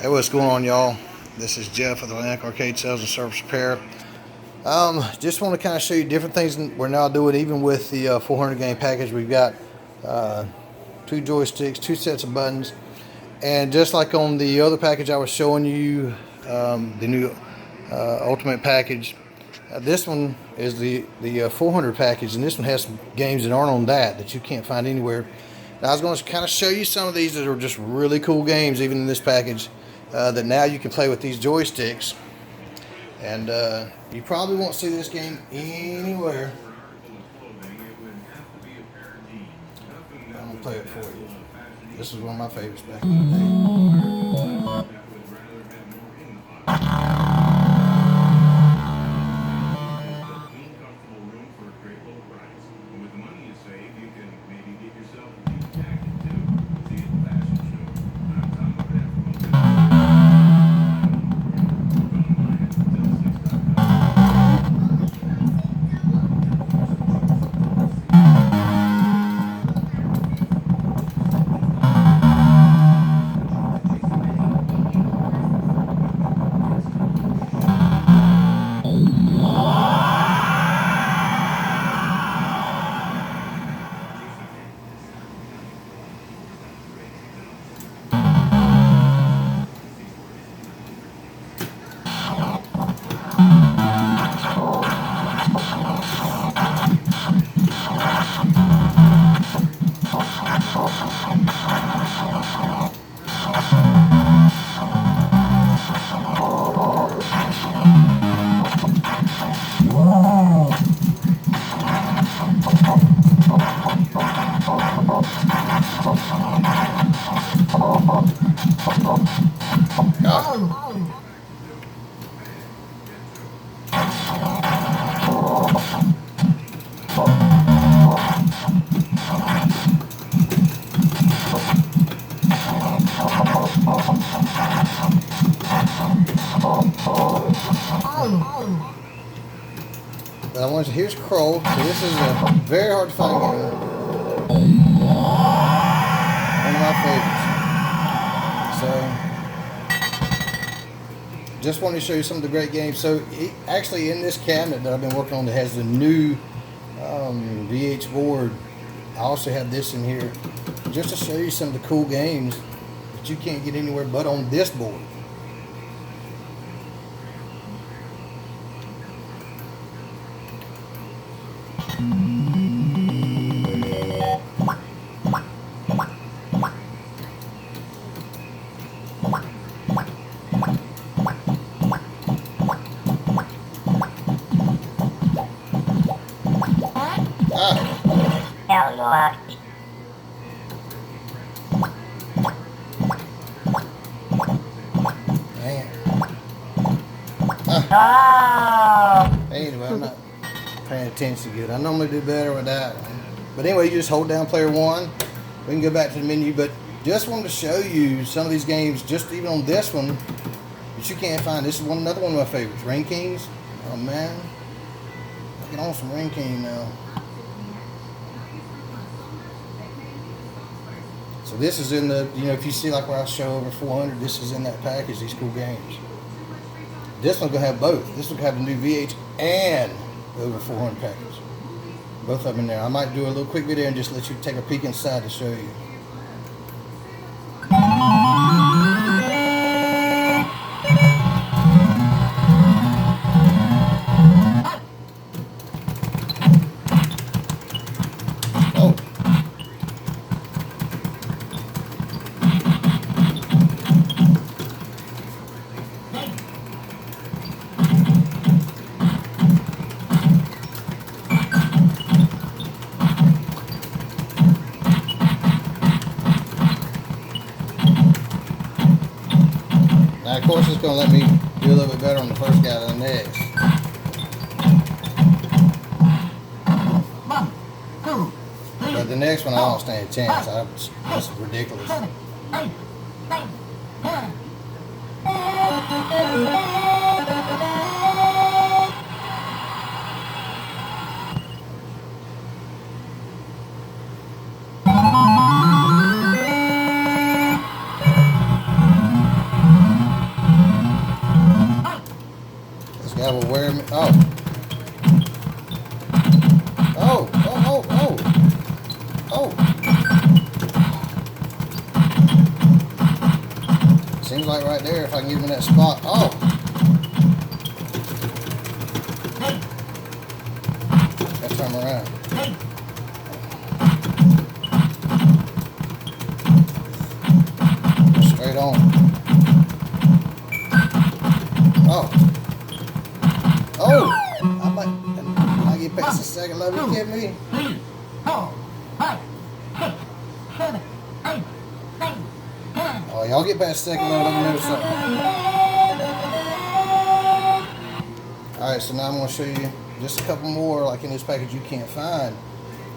Hey, what's going on, y'all? This is Jeff with Atlantic Arcade Sales and Service Repair. Just want to kind of show you different things we're now doing, even with the 400 game package. We've got two joysticks, two sets of buttons, and just like on the other package I was showing you, the new Ultimate package. This one is the 400 package, and this one has some games that aren't on that you can't find anywhere. Now, I was going to kind of show you some of these that are just really cool games, even in this package, that now you can play with these joysticks. And you probably won't see this game anywhere. I'm going to play it for you. This is one of my favorites back in the day. Here's Crow. So this is a very hard to find game. One of my favorites. So, just wanted to show you some of the great games. So, actually, in this cabinet that I've been working on that has the new VH board, I also have this in here just to show you some of the cool games that you can't get anywhere but on this board. Anyway, I'm not paying attention good. I normally do better with that. But anyway, you just hold down player one. We can go back to the menu, but just wanted to show you some of these games, just even on this one, that you can't find. This is another one of my favorites, Ring Kings. Oh man, I get on some Ring King now. So this is in the, if you see like where I show over 400, this is in that package, these cool games. This one's going to have both. This one will have the new VH and the over 400 package. Both of them in there. I might do a little quick video and just let you take a peek inside to show you. Now, of course, it's going to let me do a little bit better on the first guy than the next. But the next one, I don't stand a chance. That's ridiculous. That will wear me. Oh. Oh, oh, oh, oh. Oh. Seems like right there, if I can give him that spot. Oh. Gotta turn him around. Straight on. Oh. Oh! I might get past the second level. You kidding me? Oh, y'all get past the second level. Let me know something. Alright, so now I'm going to show you just a couple more, like in this package you can't find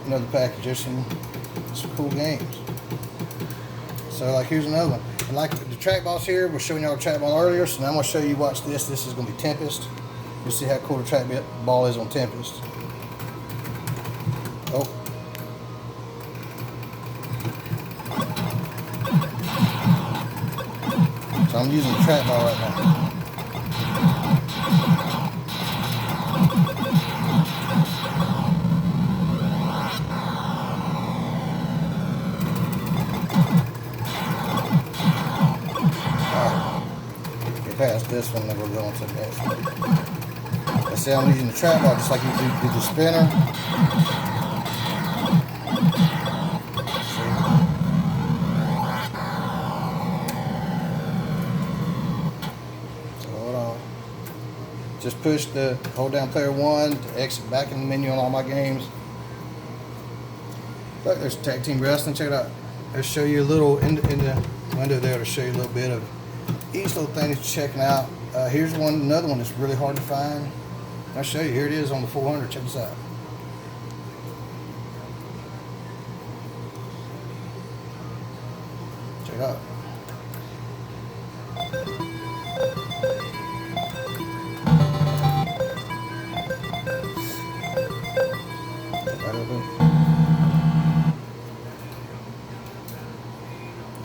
in other packages. Some cool games. So, like, here's another one. And like the trackballs here, we're showing y'all the trackball earlier, so now I'm going to show you, watch this. This is going to be Tempest. You'll see how cool the trackball is on Tempest. Oh. So I'm using the trackball right now. Past this one, then we'll go on to the next one. Let's say I'm using the trackball just like you do the spinner. So hold on. Just hold down player 1 to exit back in the menu on all my games. Look, there's tag team wrestling. Check it out. I'll show you a little in the window there to show you a little bit of each little thing that you're checking out. Here's another one that's really hard to find. I'll show you. Here it is on the 400. Check this out. Check it out. Right open.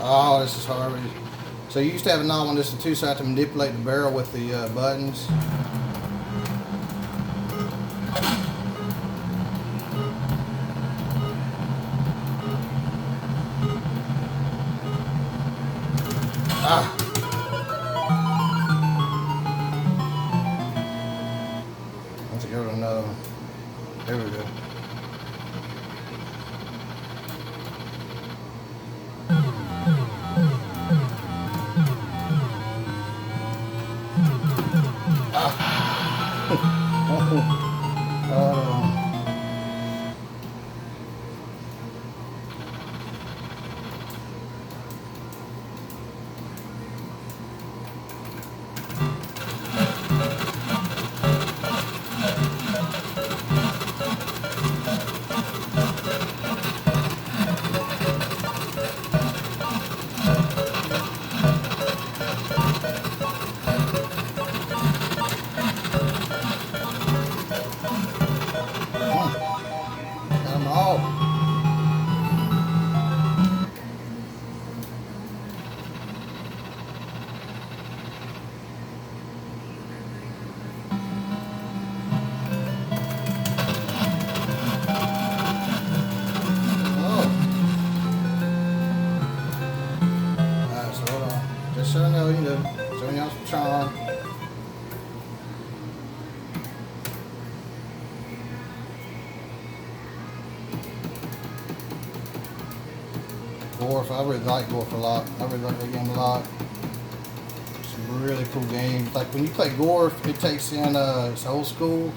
Oh, this is hard. So you used to have a knob on this too, so I have to manipulate the barrel with the buttons. Ah! Let's go to another one. There we go. So I know, showing y'all some charm. Gorf, I really like Gorf a lot. I really like that game a lot. It's a really cool game. Like when you play Gorf, it takes in it's old school,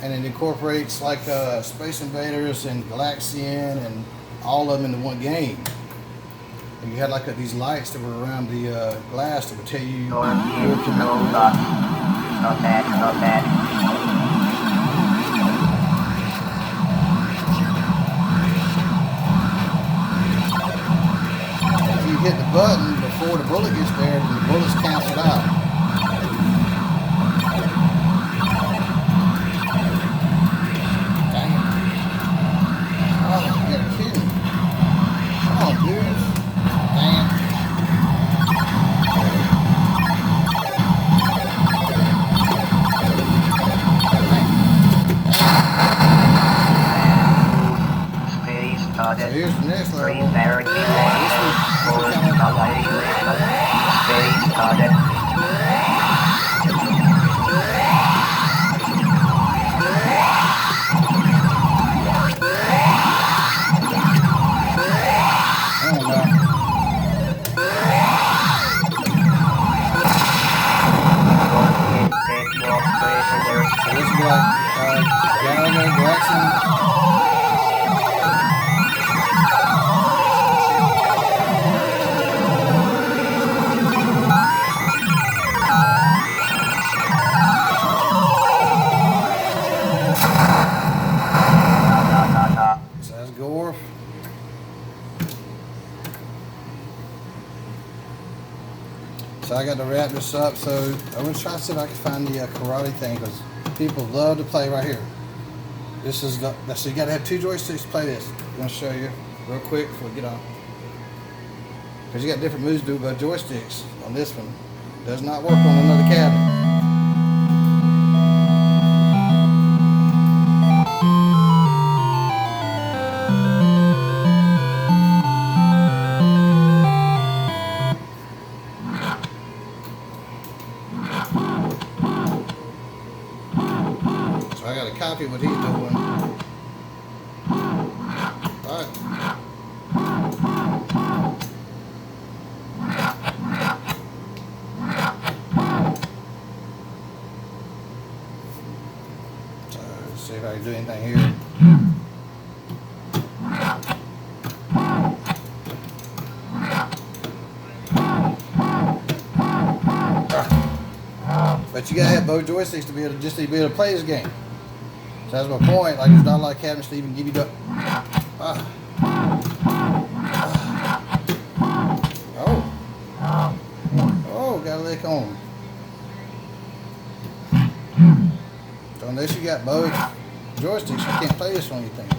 and it incorporates like Space Invaders and Galaxian and all of them into one game. And you had like these lights that were around the glass that would tell you. Not bad, not bad. If you hit the button before the bullet gets there, then the bullets cancel out. Dang it. Oh, you gotta kill me. Come on, dudes. Dang it. So I got to wrap this up. So I'm going to try to see if I can find the karate thing, because people love to play right here. This is the, so you got to have 2 joysticks to play this. I'm going to show you real quick before we get on. Because you got different moves to do by joysticks on this one. Does not work on another cabinet. I gotta copy what he's doing. Alright. So let's see if I can do anything here. But you gotta have both joysticks to be able to play this game. So that's my point. Like, there's not a lot of cabinets to even give you the. Oh, got a lick on. So unless you got both joysticks, you can't play this on your things.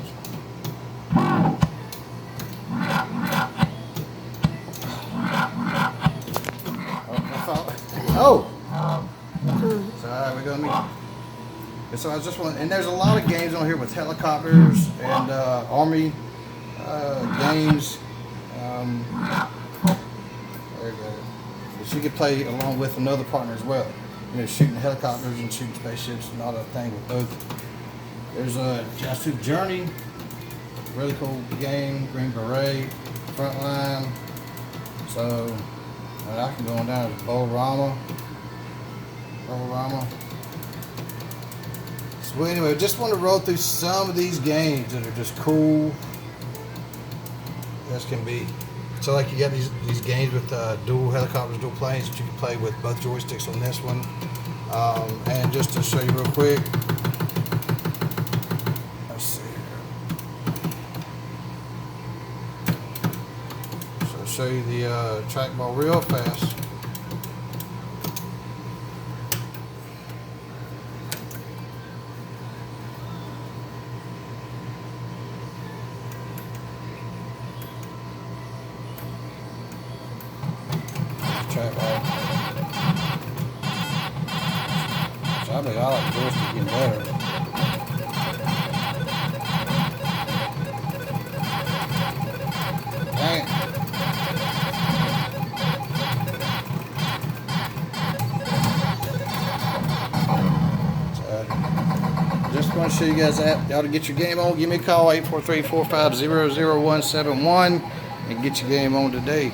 Oh. So alright, we're gonna meet. So I just want, and there's a lot of games on here with helicopters and army games. There you go. That you could play along with another partner as well. You know, shooting helicopters and shooting spaceships and all that thing with both. There's a Journey, really cool game. Green Beret, Frontline. So I can go on down to Bolorama. So anyway, just want to roll through some of these games that are just cool as can be. So like you got these games with dual helicopters, dual planes that you can play with both joysticks on this one. And just to show you real quick, let's see here. So I'll show you the trackball real fast. So I think I like the joystick getting better. Dang it. So just want to show you guys that. Y'all to get your game on, give me a call, 843-450-0171, and get your game on today.